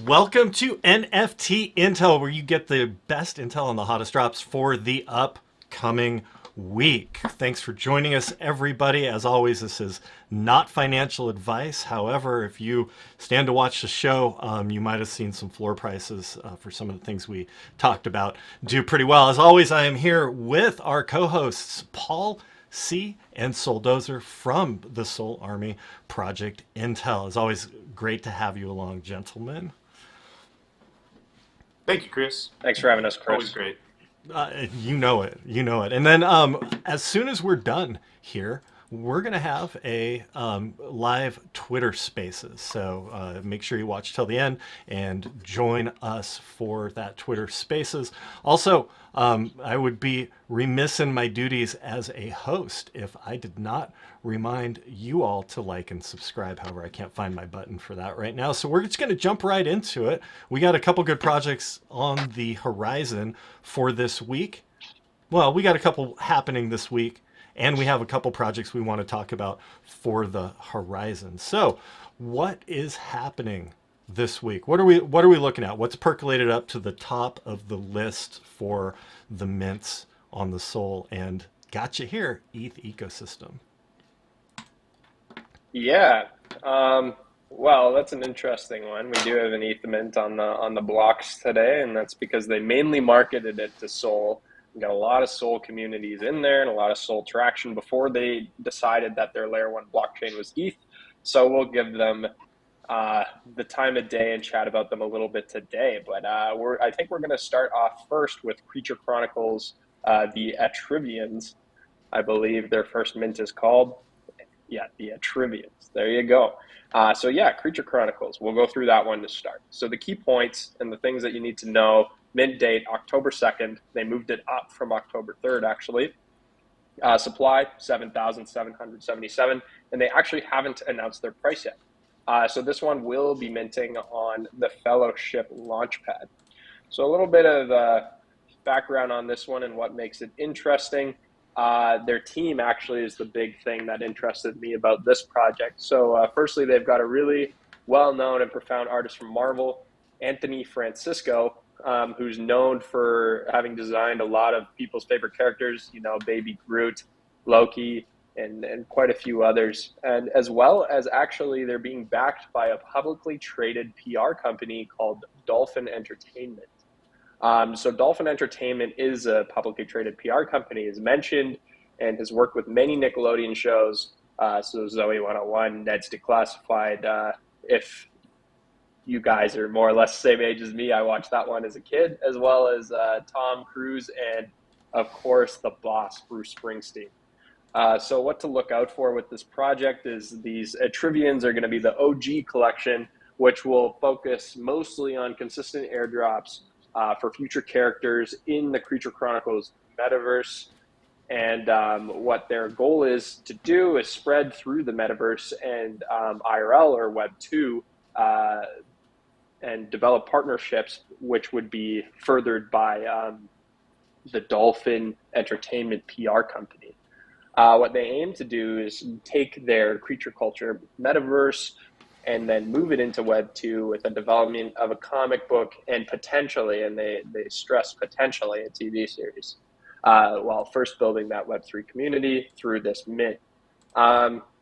Welcome to NFT Intel, where you get the best intel and the hottest drops for the upcoming week. Thanks for joining us, everybody. As always, this is not financial advice. However, if you stand to watch the show, you might have seen some floor prices for some of the things we talked about do pretty well. As always, I am here with our co-hosts, Paul C. and Sol Dozer from the Sol Army Project Intel. As always, great to have you along, gentlemen. Thank you, Chris. Thanks for having us, Chris. Always great. You know it. You know it. And then as soon as we're done here, we're going to have a live Twitter Spaces. So make sure you watch till the end and join us for that Twitter Spaces. Also, I would be remiss in my duties as a host if I did not remind you all to like and subscribe. However, I can't find my button for that right now. So we're just going to jump right into it. We got a couple good projects on the horizon for this week. Well, we got a couple happening this week, and we have a couple projects we want to talk about for the horizon. So what is happening this week? What are we looking at? What's percolated up to the top of the list for the mints on the Sol and gotcha here, ETH ecosystem? Yeah. Well, that's an interesting one. We do have an ETH mint on the blocks today, and that's because they mainly marketed it to Sol. We got a lot of Sol communities in there and a lot of Sol traction before they decided that their layer one blockchain was ETH. So we'll give them the time of day and chat about them a little bit today. But I think we're going to start off first with Creature Chronicles, the Atrivians, I believe their first mint is called. Yeah, the Atrivians. There you go. So yeah, Creature Chronicles. We'll go through that one to start. So the key points and the things that you need to know: mint date October 2nd. They moved it up from October 3rd, actually. Supply 7,777, and they actually haven't announced their price yet. So this one will be minting on the Fellowship Launchpad. So a little bit of background on this one and what makes it interesting. Their team actually is the big thing that interested me about this project. So firstly, they've got a really well-known and profound artist from Marvel, Anthony Francisco, who's known for having designed a lot of people's favorite characters, you know, Baby Groot, Loki, and quite a few others. And as well as actually they're being backed by a publicly traded PR company called Dolphin Entertainment. So Dolphin Entertainment is a publicly traded PR company, as mentioned, and has worked with many Nickelodeon shows. So Zoe 101, Ned's Declassified. If you guys are more or less the same age as me, I watched that one as a kid, as well as Tom Cruise and, of course, the boss, Bruce Springsteen. So what to look out for with this project is these Atrivians are going to be the OG collection, which will focus mostly on consistent airdrops for future characters in the Creature Chronicles metaverse. And what their goal is to do is spread through the metaverse and IRL or Web 2 and develop partnerships, which would be furthered by the Dolphin Entertainment PR company. What they aim to do is take their creature culture metaverse and then move it into Web 2 with the development of a comic book and potentially, and they stress potentially, a TV series, while first building that Web 3 community through this mint.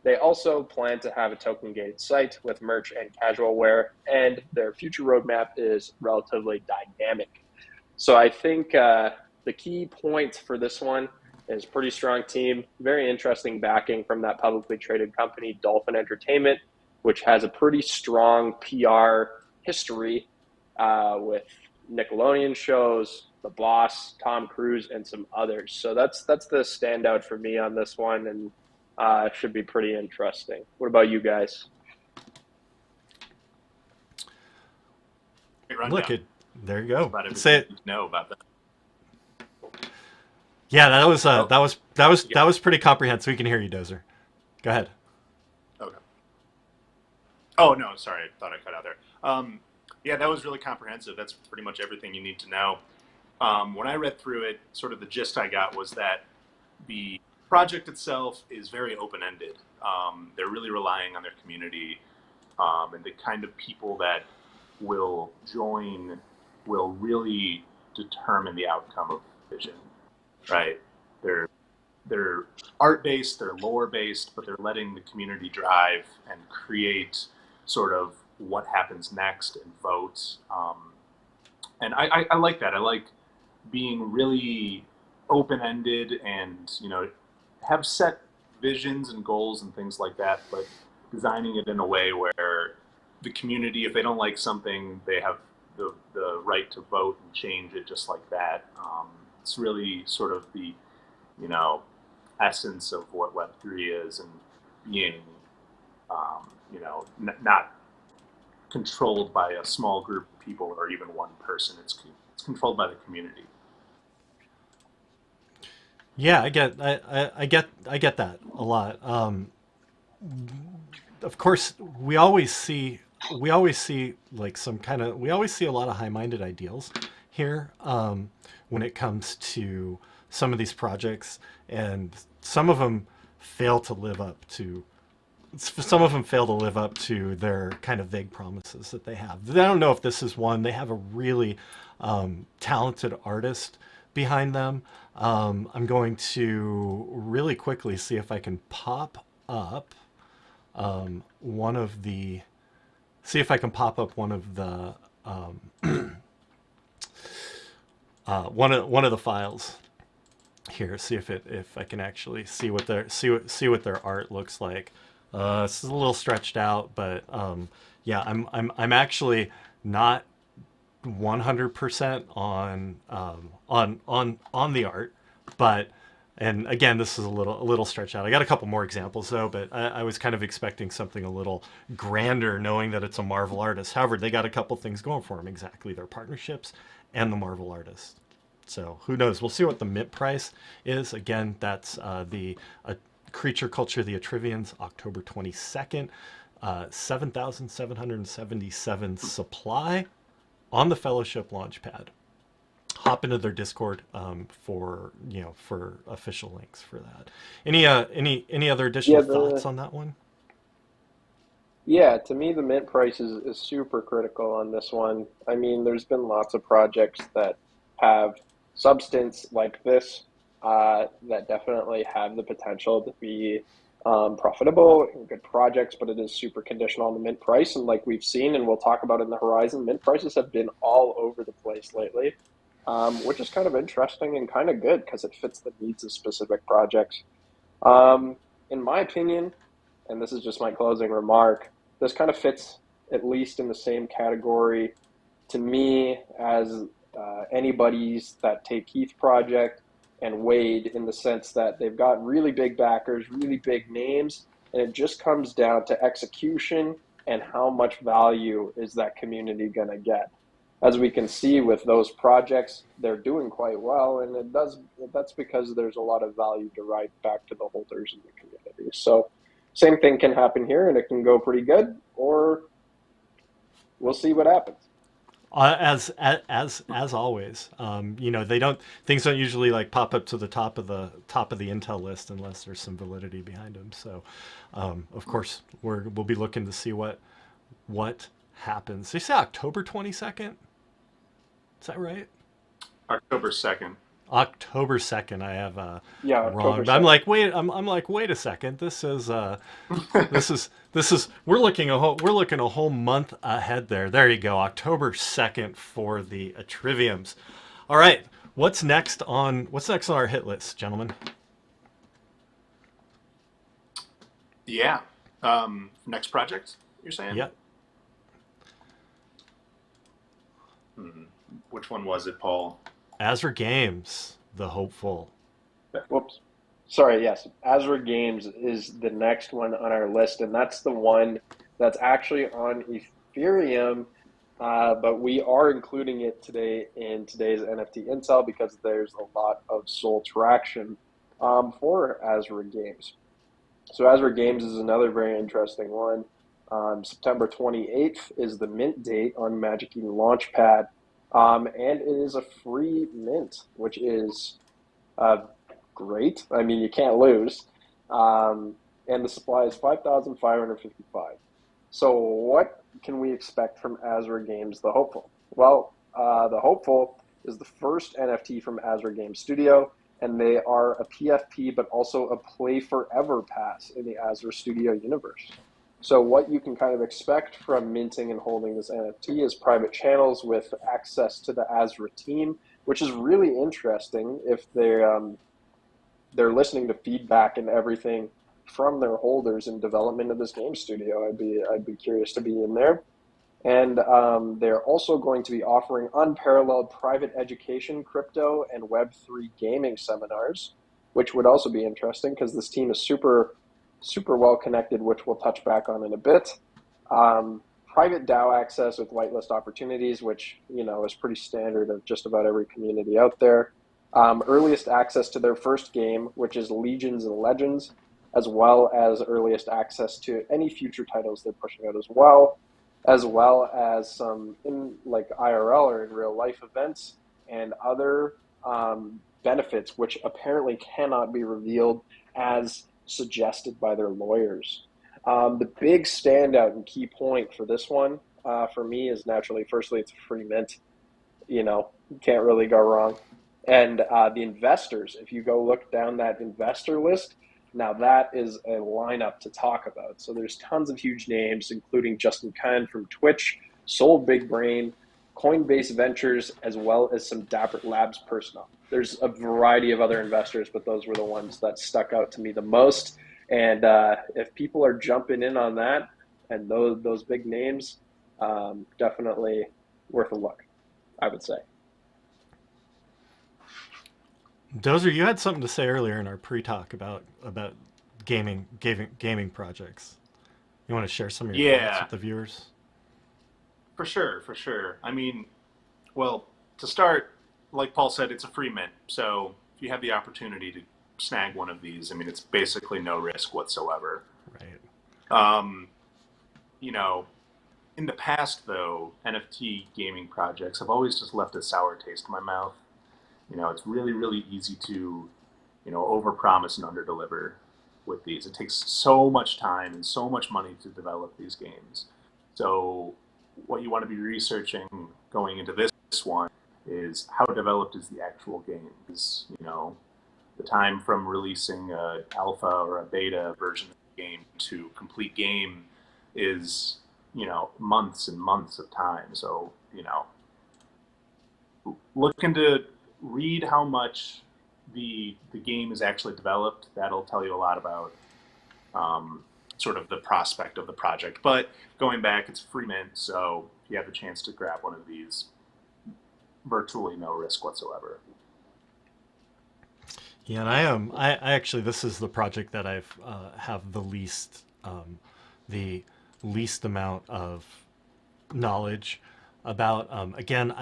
They also plan to have a token-gated site with merch and casual wear, and their future roadmap is relatively dynamic. So I think the key points for this one is pretty strong team, very interesting backing from that publicly traded company, Dolphin Entertainment, which has a pretty strong PR history with Nickelodeon shows, The Boss, Tom Cruise, and some others. So that's the standout for me on this one, and it should be pretty interesting. What about you guys? Look, there you go. About Say it. You know about that. Yeah, that was pretty comprehensive. We can hear you, Dozer. Go ahead. Okay. Oh no, sorry, I thought I cut out there. Yeah, that was really comprehensive. That's pretty much everything you need to know. When I read through it, sort of the gist I got was that the project itself is very open-ended. They're really relying on their community and the kind of people that will join will really determine the outcome of Vision, right? They're art-based, they're lore-based, but they're letting the community drive and create sort of what happens next and vote. And I like that. I like being really open-ended and, have set visions and goals and things like that, but designing it in a way where the community, if they don't like something, they have the right to vote and change it just like that. It's really sort of the, essence of what Web3 is, and being, not controlled by a small group of people or even one person. It's controlled by the community. Yeah, I get that a lot. Of course, we always see like we always see a lot of high-minded ideals here when it comes to some of these projects, and some of them fail to live up to their kind of vague promises that they have. I don't know if this is one. They have a really talented artist behind them. I'm going to really quickly see if I can pop up one of the one of the files here. See if I can actually see what their art looks like. This is a little stretched out, but yeah, I'm actually not 100% on the art, but, and again, this is a little stretched out. I got a couple more examples though, but I was kind of expecting something a little grander, knowing that it's a Marvel artist. However, they got a couple things going for them, exactly their partnerships and the Marvel artist. So who knows? We'll see what the mint price is. Again, that's the Creature Culture, the Atrivians, October 22nd, 7,777 supply on the Fellowship Launchpad. Hop into their Discord for official links for that. Any other additional thoughts on that one? Yeah, to me, the mint price is super critical on this one. I mean, there's been lots of projects that have substance like this that definitely have the potential to be profitable and good projects, but it is super conditional on the mint price. And like we've seen, and we'll talk about in the horizon, mint prices have been all over the place lately, which is kind of interesting and kind of good because it fits the needs of specific projects. In my opinion, and this is just my closing remark, this kind of fits at least in the same category to me as anybody's that Take Keith project and Wade, in the sense that they've got really big backers, really big names, and it just comes down to execution and how much value is that community going to get. As we can see with those projects, they're doing quite well, and that's because there's a lot of value derived back to the holders in the community. So same thing can happen here, and it can go pretty good, or we'll see what happens. As always, things don't usually like pop up to the top of the Intel list unless there's some validity behind them. So, of course, we'll be looking to see what happens. They say October 22nd. Is that right? October 2nd. October 2nd. I have wrong. October 2nd. But I'm like, wait a second. This is we're looking a whole month ahead there. There you go. October 2nd for the Atriviums. All right. What's next on our hit list, gentlemen? Yeah. Next project, you're saying? Yep. Which one was it, Paul? Azure Games, the hopeful. Whoops. Sorry, yes. Azure Games is the next one on our list, and that's the one that's actually on Ethereum, but we are including it today in today's NFT Intel because there's a lot of Sol traction for Azure Games. So Azure Games is another very interesting one. September 28th is the mint date on Magic Eden Launchpad. And it is a free mint, which is great. I mean, you can't lose. And the supply is 5,555. So what can we expect from Azure Games, the hopeful? Well, the hopeful is the first NFT from Azure Games Studio, and they are a PFP, but also a Play Forever pass in the Azure Studio universe. So what you can kind of expect from minting and holding this NFT is private channels with access to the Azure team, which is really interesting if they're listening to feedback and everything from their holders in development of this game studio. I'd be curious to be in there. And they're also going to be offering unparalleled private education, crypto, and Web3 gaming seminars, which would also be interesting because this team is super well connected, which we'll touch back on in a bit. Private DAO access with whitelist opportunities, which is pretty standard of just about every community out there. Earliest access to their first game, which is Legions and Legends, as well as earliest access to any future titles they're pushing out as well as some in like IRL or in real life events and other benefits, which apparently cannot be revealed as suggested by their lawyers. The big standout and key point for this one for me is naturally, firstly, it's a free mint. You can't really go wrong. And the investors, if you go look down that investor list, now that is a lineup to talk about. So there's tons of huge names, including Justin Kahn from Twitch, Sol Big Brain, Coinbase Ventures, as well as some Dapper Labs personnel. There's a variety of other investors, but those were the ones that stuck out to me the most. And if people are jumping in on that and those big names, definitely worth a look, I would say. Dozer, you had something to say earlier in our pre-talk about gaming projects. You want to share some of your thoughts with the viewers? For sure. I mean, well, to start, like Paul said, it's a free mint. So if you have the opportunity to snag one of these, I mean, it's basically no risk whatsoever. Right. In the past, though, NFT gaming projects have always just left a sour taste in my mouth. It's really, really easy to, overpromise and underdeliver with these. It takes so much time and so much money to develop these games. So what you want to be researching going into this one is how developed is the actual game. Is, the time from releasing an alpha or a beta version of the game to complete game is, months and months of time. So, look into read how much the game is actually developed. That'll tell you a lot about sort of the prospect of the project. But going back, it's free mint, so if you have the chance to grab one of these, virtually no risk whatsoever. Yeah, and I actually, this is the project that I've have the least amount of knowledge about. Again,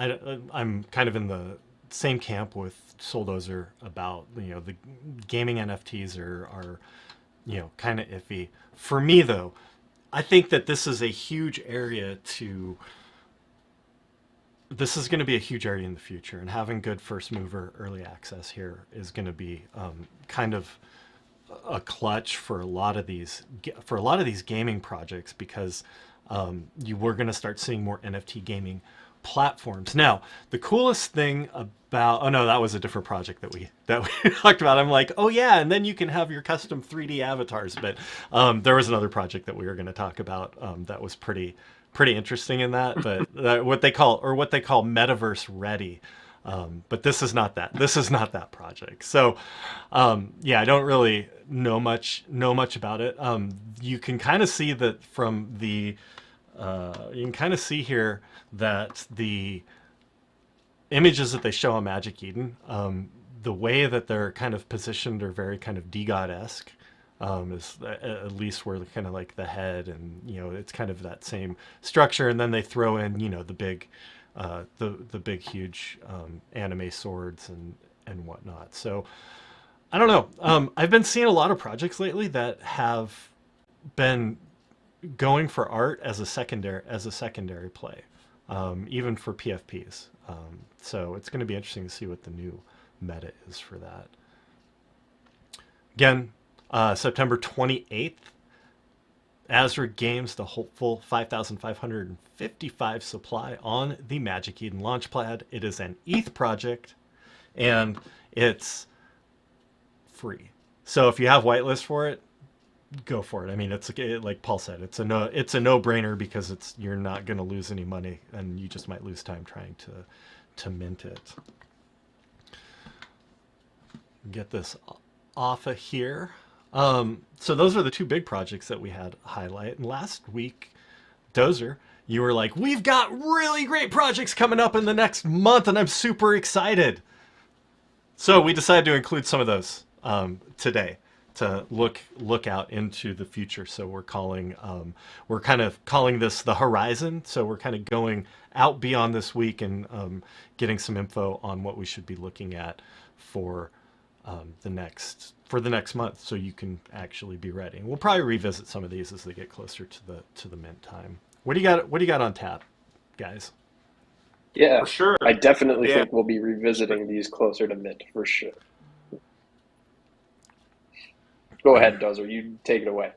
I'm kind of in the same camp with Sol Dozer about the gaming NFTs are kind of iffy. For me though, I think that this is a huge area this is going to be a huge area in the future, and having good first mover early access here is going to be kind of a clutch for a lot of these gaming projects, because we're going to start seeing more NFT gaming platforms. Now, the coolest thing about, oh no, that was a different project that we talked about. I'm like, oh yeah, and then you can have your custom 3D avatars. But there was another project that we were going to talk about that was pretty interesting in that, but what they call metaverse ready. But this is not that. This is not that project. So yeah, I don't really know much about it. You can kind of see that from the you can kind of see here that the images that they show on Magic Eden, the way that they're kind of positioned are very kind of DeGod-esque. Is at least where kind of like the head, and it's kind of that same structure, and then they throw in the big huge anime swords and whatnot. So I don't know. I've been seeing a lot of projects lately that have been going for art as a secondary play, even for PFPs. So it's going to be interesting to see what the new meta is for that. Again, September 28th, Azra Games, the hopeful 5,555 supply on the Magic Eden Launchpad. It is an ETH project, and it's free. So if you have whitelist for it, go for it. I mean, it's like Paul said, it's a no-brainer because you're not going to lose any money, and you just might lose time trying to mint it. Get this off of here. So those are the two big projects that we had highlight. And last week, Dozer, you were like, we've got really great projects coming up in the next month, and I'm super excited. So we decided to include some of those today to look out into the future. So we're kind of calling this the horizon. So we're kind of going out beyond this week and getting some info on what we should be looking at for the next month, so you can actually be ready. And we'll probably revisit some of these as they get closer to the mint time. What do you got on tap, guys? Yeah, For sure. I definitely think we'll be revisiting these closer to mint for sure. Go ahead, Dozer. You take it away.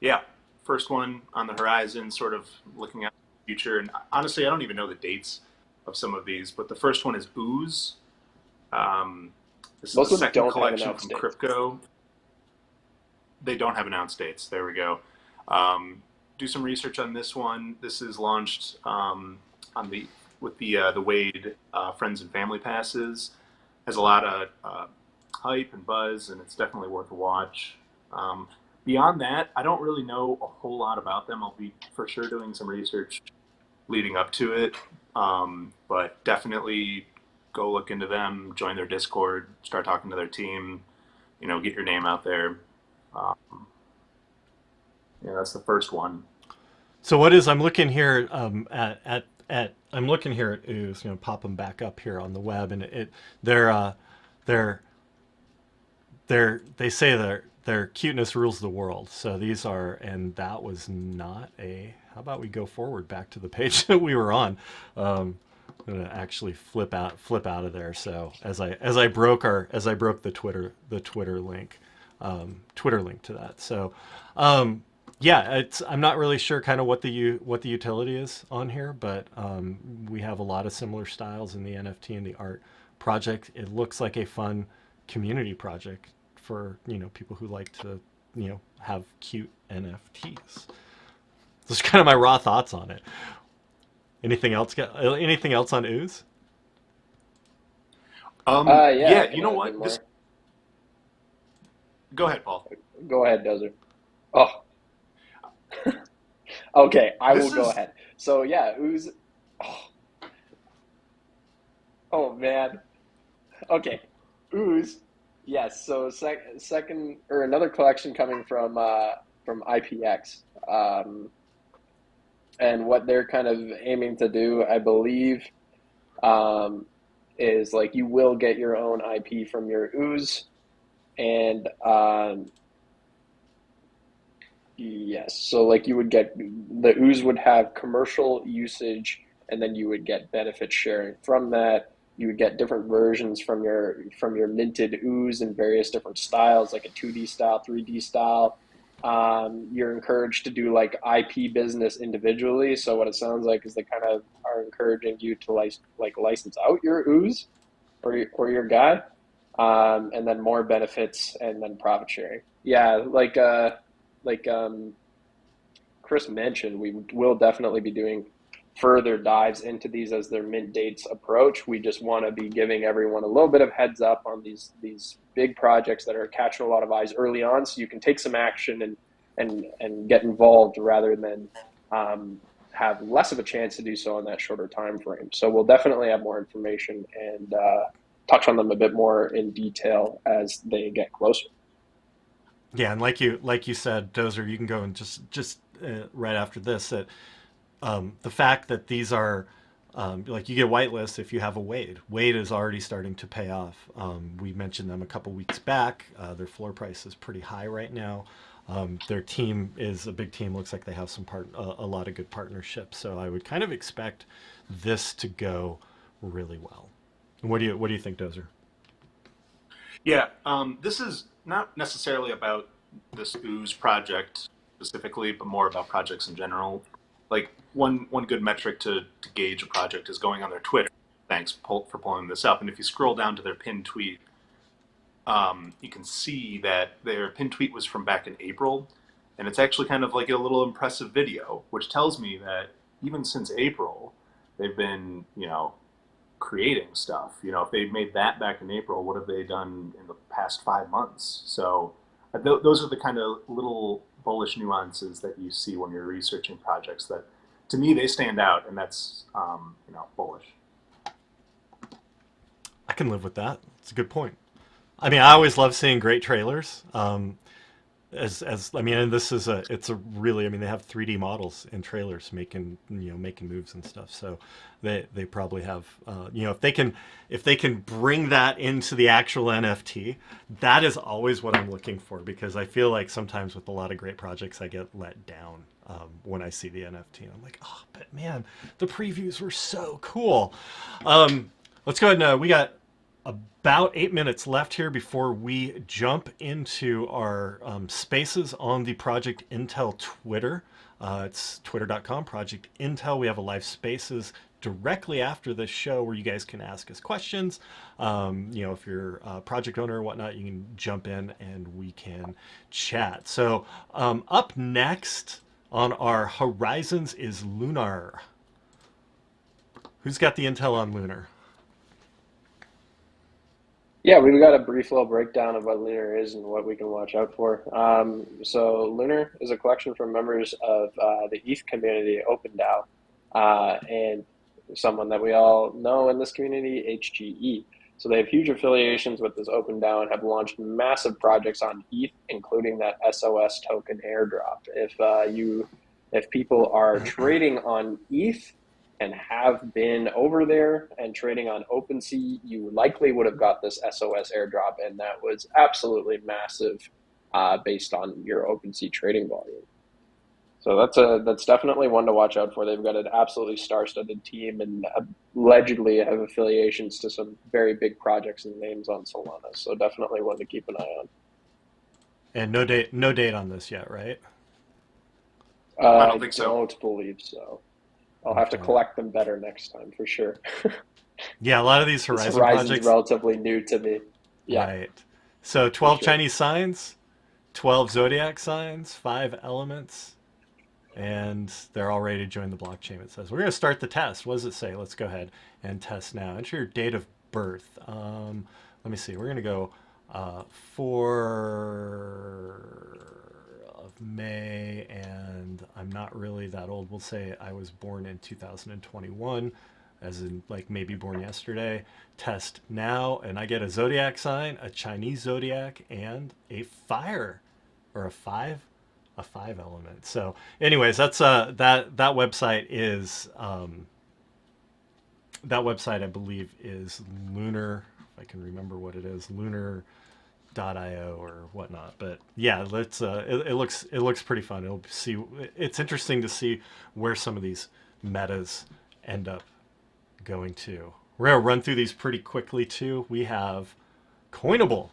Yeah, first one on the horizon, sort of looking at the future. And honestly, I don't even know the dates of some of these, but the first one is Ooze. This Most is the of them second don't collection have from announced Crypto. They don't have announced dates. There we go. Do some research on this one. This is launched with the Wade Friends and Family Passes. Has a lot of hype and buzz, and it's definitely worth a watch. Beyond that, I don't really know a whole lot about them. I'll be for sure doing some research leading up to it, but definitely go look into them, join their Discord, start talking to their team, get your name out there. That's the first one. So what is, I'm looking here I'm looking here at Ooze, pop them back up here on the web, and they say their cuteness rules the world. So these are, and that was not how about we go forward back to the page that we were on? I'm gonna actually flip out of there. So as I broke the Twitter link to that. So yeah, I'm not really sure kind of what the utility is on here, but we have a lot of similar styles in the NFT and the art project. It looks like a fun community project for people who like to have cute NFTs. Those are kind of my raw thoughts on it. Anything else on Ooze? Yeah, you know what? Go ahead, Paul. Go ahead, Dozer. Oh. Okay, I will go ahead. So yeah, Ooze. Oh man. Okay, Ooze. Yes. So second or another collection coming from IPX, and what they're kind of aiming to do, I believe, is like you will get your own IP from your Ooze, and yes, so like you would get, the Ooze would have commercial usage, and then you would get benefit sharing from that. You would get different versions from your minted Ooze in various different styles, like a 2D style, 3D style. You're encouraged to do like IP business individually. So what it sounds like is they kind of are encouraging you to license out your Ooze or your guy, and then more benefits and then profit sharing. Yeah, like Kris mentioned, we will definitely be doing further dives into these as their mint dates approach. We just want to be giving everyone a little bit of heads up on these big projects that are catching a lot of eyes early on, so you can take some action and get involved rather than have less of a chance to do so in that shorter time frame. So we'll definitely have more information and touch on them a bit more in detail as they get closer. Yeah, and like you said, Dozer, you can go and just right after this that the fact that these are like you get whitelist if you have a Wade. Wade is already starting to pay off. We mentioned them a couple weeks back. Their floor price is pretty high right now. Their team is a big team. Looks like they have a lot of good partnerships. So I would kind of expect this to go really well. What do you think, Dozer? Yeah, this is not necessarily about this Ooze project specifically, but more about projects in general. Like one good metric to gauge a project is going on their Twitter. Thanks for pulling this up. And if you scroll down to their pinned tweet, you can see that their pinned tweet was from back in April, and it's actually kind of like a little impressive video, which tells me that even since April, they've been, creating stuff. If they made that back in April, what have they done in the past 5 months? So those are the kind of little bullish nuances that you see when you're researching projects that, to me, they stand out, and that's bullish. I can live with that. It's a good point. I mean, I always love seeing great trailers. As I mean, and it's a really, I mean, they have 3D models in trailers making moves and stuff. So they probably have, if they can bring that into the actual NFT, that is always what I'm looking for, because I feel like sometimes with a lot of great projects I get let down when I see the NFT. And I'm like, oh, but man, the previews were so cool. Let's go ahead and we got about 8 minutes left here before we jump into our spaces on the Project Intel Twitter. It's twitter.com, Project Intel. We have a live spaces directly after this show where you guys can ask us questions. If you're a project owner or whatnot, you can jump in and we can chat. So up next on our horizons is Lunar. Who's got the intel on Lunar? Yeah, we've got a brief little breakdown of what Lunar is and what we can watch out for. So Lunar is a collection from members of the ETH community, OpenDAO, and someone that we all know in this community, HGE. So they have huge affiliations with this OpenDAO and have launched massive projects on ETH, including that SOS token airdrop. If people are trading on ETH and have been over there and trading on OpenSea, you likely would have got this SOS airdrop, and that was absolutely massive based on your OpenSea trading volume. So that's definitely one to watch out for. They've got an absolutely star-studded team and allegedly have affiliations to some very big projects and names on Solana. So definitely one to keep an eye on. And no date on this yet, right? I don't think so. I don't believe so. I'll have to collect them better next time for sure. Yeah, a lot of these Horizon's projects relatively new to me. Yeah. Right. So 12 Chinese signs, 12 zodiac signs, 5 elements, and they're all ready to join the blockchain. It says we're going to start the test. What does it say? Let's go ahead and test now. Enter your date of birth. Let me see. We're going to go 4 of May, and I'm not really that old. We'll say I was born in 2021, as in like maybe born yesterday. Test now, and I get a zodiac sign, a Chinese zodiac, and a fire, or a five element. So anyways, that's that website is that website I believe is Lunar, if I can remember what it is, lunar.io or whatnot. But yeah, let's it looks pretty fun. It's interesting to see where some of these metas end up going to. We're gonna run through these pretty quickly too. We have Coinable.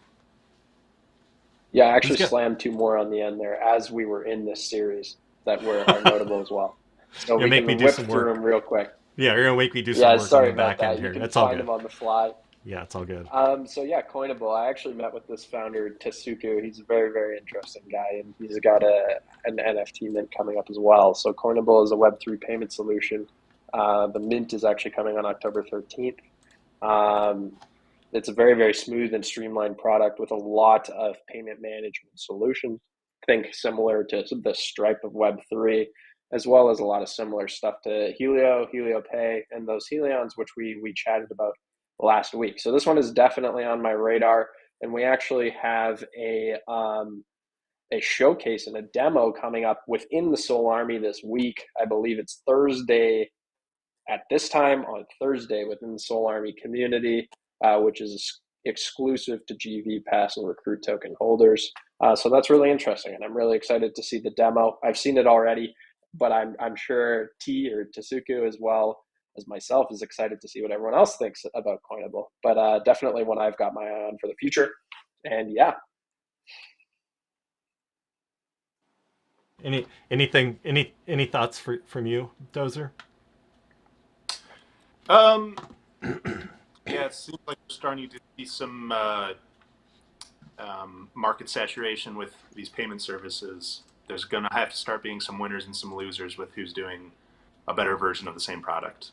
Yeah, I actually slammed 2 more on the end there as we were in this series that are notable as well. So we can whip through them real quick. Yeah, you're gonna make me do some work on the back end here. It's all good. You can find them on the fly. Yeah, it's all good. So yeah, Coinable. I actually met with this founder, Tasuku. He's a very, very interesting guy, and he's got an NFT mint coming up as well. So Coinable is a Web3 payment solution. The mint is actually coming on October 13th. It's a very, very smooth and streamlined product with a lot of payment management solutions. Think similar to the Stripe of Web3, as well as a lot of similar stuff to Helio Pay, and those Helions, which we chatted about last week. So this one is definitely on my radar, and we actually have a showcase and a demo coming up within the Sol Army this week. I believe it's Thursday at this time on Thursday within the Sol Army community, which is exclusive to GV Pass and Recruit token holders. So that's really interesting, and I'm really excited to see the demo. I've seen it already, but I'm sure Tasuku as well as myself is excited to see what everyone else thinks about Coinable. But definitely one I've got my eye on for the future. And yeah. Any thoughts from you, Dozer? Um, yeah, it seems like we're starting to see some market saturation with these payment services. There's going to have to start being some winners and some losers with who's doing a better version of the same product.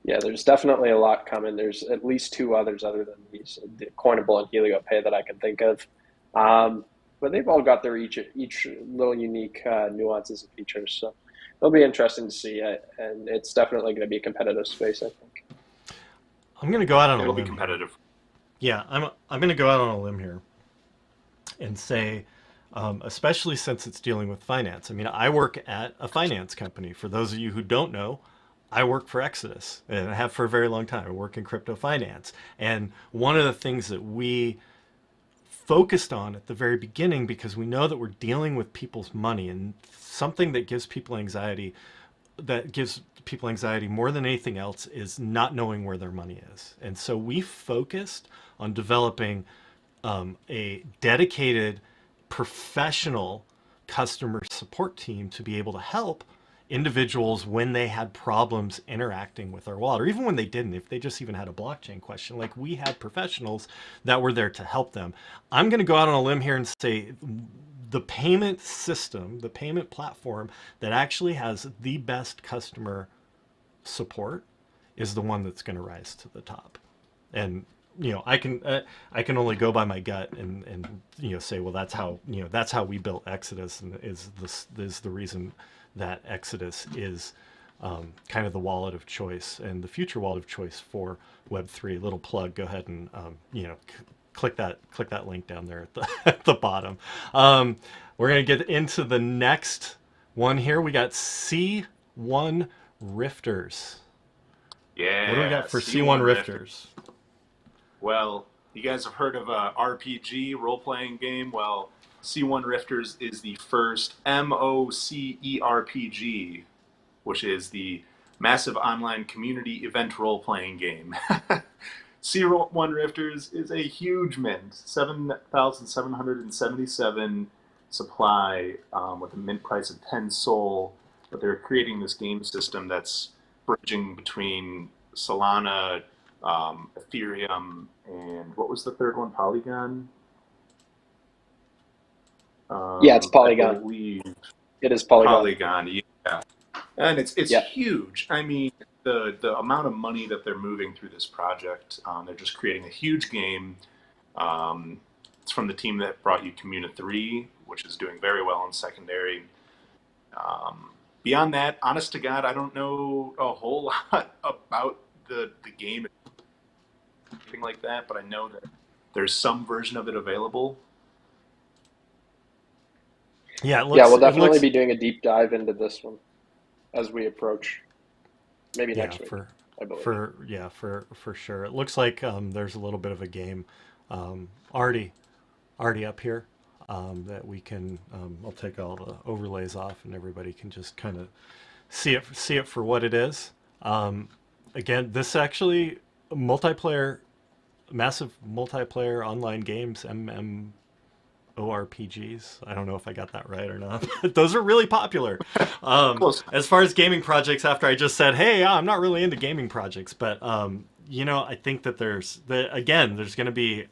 Yeah, there's definitely a lot coming. There's at least two others other than these, the Coinable and HelioPay, that I can think of. But they've all got their each little unique nuances and features. So it'll be interesting to see, and it's definitely going to be a competitive space, I think. I'm going to go out on a limb. It'll be competitive. Yeah, I'm going to go out on a limb here and say, especially since it's dealing with finance. I mean, I work at a finance company. For those of you who don't know, I work for Exodus, and I have for a very long time. I work in crypto finance. And one of the things that we focused on at the very beginning, because we know that we're dealing with people's money, and something that gives people anxiety, more than anything else, is not knowing where their money is. And so we focused on developing a dedicated professional customer support team to be able to help individuals when they had problems interacting with our wallet, or even when they didn't, if they just even had a blockchain question. Like, we had professionals that were there to help them. I'm going to go out on a limb here and say the payment system, the payment platform that actually has the best customer support is the one that's going to rise to the top. And I can only go by my gut and say, well, that's how we built Exodus, and is the reason that Exodus is kind of the wallet of choice and the future wallet of choice for Web3. Little plug. Go ahead and click that link down there at at the bottom. We're gonna get into the next one here. We got C1 Rifters. Yeah. What do we got for C1 Rifters? Well, you guys have heard of a RPG, role-playing game? Well, C1 Rifters is the first MOCE RPG, which is the Massive Online Community Event Role-Playing Game. C1 Rifters is a huge mint, 7,777 supply, with a mint price of 10 Sol. But they're creating this game system that's bridging between Solana, Ethereum, and what was the third one? Polygon? Yeah, it's Polygon. It is Polygon. Polygon, yeah. And it's huge. I mean, the amount of money that they're moving through this project, they're just creating a huge game. It's from the team that brought you Communa 3, which is doing very well in secondary. Beyond that, honest to God, I don't know a whole lot about the game, anything like that, but I know that there's some version of it available. Yeah, we'll definitely be doing a deep dive into this one as we approach, maybe next week. I believe. For sure. It looks like there's a little bit of a game already up here that we can. I'll take all the overlays off, and everybody can just kind of see it for what it is. Again, this actually massive multiplayer online games, MMORPGs. I don't know if I got that right or not. Those are really popular. As far as gaming projects, after I just said, hey, I'm not really into gaming projects, but I think that there's going to be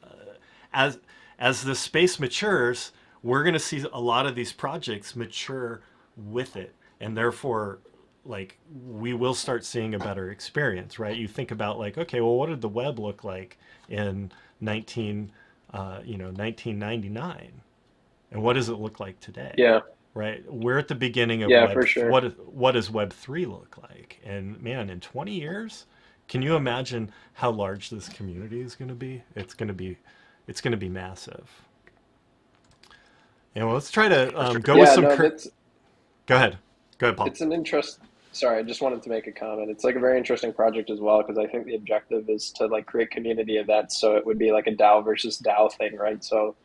as this space matures, we're going to see a lot of these projects mature with it, and therefore, like, we will start seeing a better experience, right? You think about, like, okay, well, what did the web look like in 1999, and what does it look like today? Yeah. Right. We're at the beginning of Web. For sure. What does Web 3 look like? And man, in 20 years, can you imagine how large this community is going to be? It's going to be massive. And let's try to go with some. Go ahead, Paul. It's an interest. Sorry, I just wanted to make a comment. It's like a very interesting project as well, because I think the objective is to like create community events. So it would be like a DAO versus DAO thing, right? So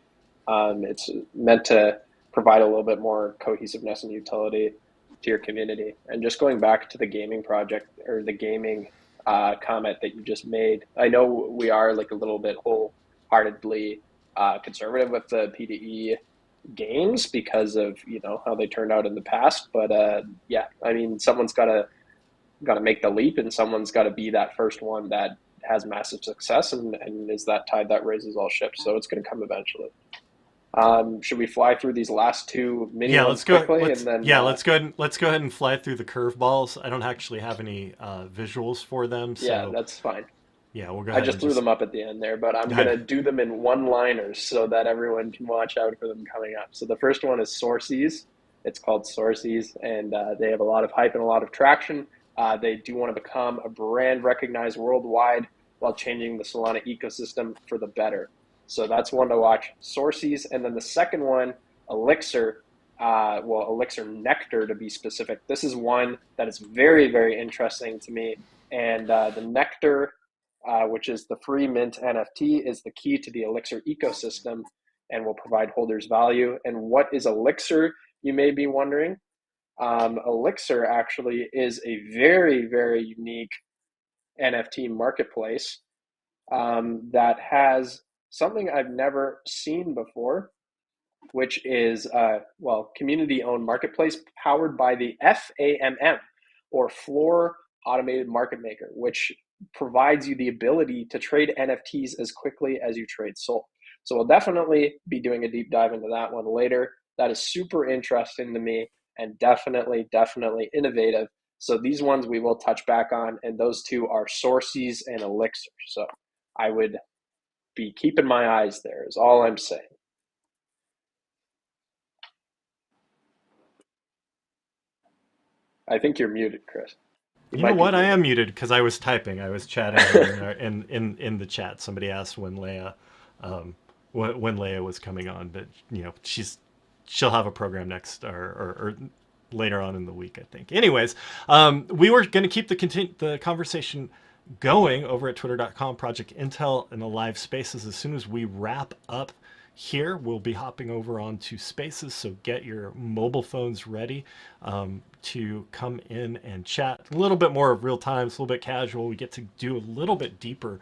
it's meant to provide a little bit more cohesiveness and utility to your community. And just going back to the gaming project, or the gaming comment that you just made, I know we are like a little bit wholeheartedly conservative with the PDE games because of, you know, how they turned out in the past. But yeah, I mean, someone's got to make the leap, and someone's got to be that first one that has massive success and is that tide that raises all ships. So it's going to come eventually. Should we fly through these last two mini Yeah, ones let's go. quickly, Let's and then yeah, let's go ahead and fly through the curveballs. I don't actually have any visuals for them, yeah, so that's fine. yeah, we'll go I ahead just and threw just. them up at the end there, but I'm going to do them in one-liners so that everyone can watch out for them coming up. So the first one is Sources. It's called Sources, and they have a lot of hype and a lot of traction. They do want to become a brand recognized worldwide while changing the Solana ecosystem for the better. So that's one to watch, Sources. And then the second one, Elixir, Elixir Nectar to be specific. This is one that is very, very interesting to me. And the Nectar, which is the free mint NFT, is the key to the Elixir ecosystem and will provide holders value. And what is Elixir, you may be wondering? Elixir actually is a very, very unique NFT marketplace that has something I've never seen before, which is community-owned marketplace powered by the FAMM, or Floor Automated Market Maker, which provides you the ability to trade NFTs as quickly as you trade Sol. So we'll definitely be doing a deep dive into that one later. That is super interesting to me and definitely innovative. So these ones we will touch back on, and those two are Sources and Elixir. So I would be keeping my eyes there is all I'm saying. I think you're muted, Kris. You know what? I am muted because I was typing. I was chatting in the chat. Somebody asked when Leia, when Leia was coming on, but you know she'll have a program next or later on in the week, I think. Anyways, we were going to keep the conversation going over at twitter.com, Project Intel, in the live spaces. As soon as we wrap up here, we'll be hopping over onto spaces, so get your mobile phones ready to come in and chat. A little bit more of real time, it's a little bit casual. We get to do a little bit deeper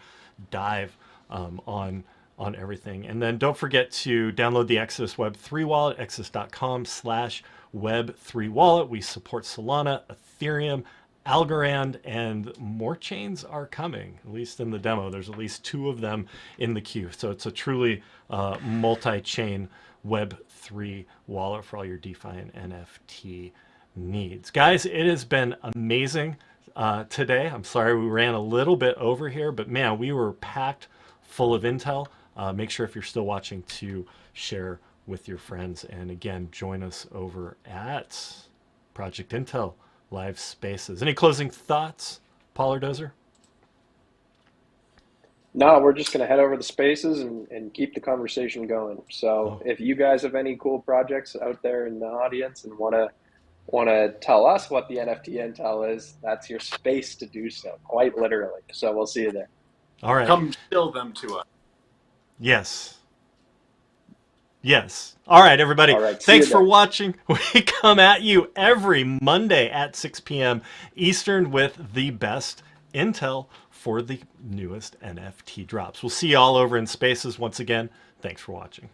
dive on everything. And then don't forget to download the Exodus Web3 wallet, exodus.com/web3wallet. We support Solana, Ethereum, Algorand, and more chains are coming, at least in the demo. There's at least 2 of them in the queue. So it's a truly multi-chain Web3 wallet for all your DeFi and NFT needs. Guys, it has been amazing today. I'm sorry we ran a little bit over here, but man, we were packed full of intel. Make sure if you're still watching to share with your friends. And again, join us over at Project Intel live spaces. Any closing thoughts, Paul or Dozer? No, we're just going to head over the spaces and keep the conversation going. So if you guys have any cool projects out there in the audience and want to tell us what the NFT Intel is, that's your space to do so, quite literally. So we'll see you there. All right. Come shill them to us. Yes. Yes. All right, everybody. All right, Thanks for watching. We come at you every Monday at 6 p.m. Eastern with the best intel for the newest NFT drops. We'll see you all over in spaces once again. Thanks for watching.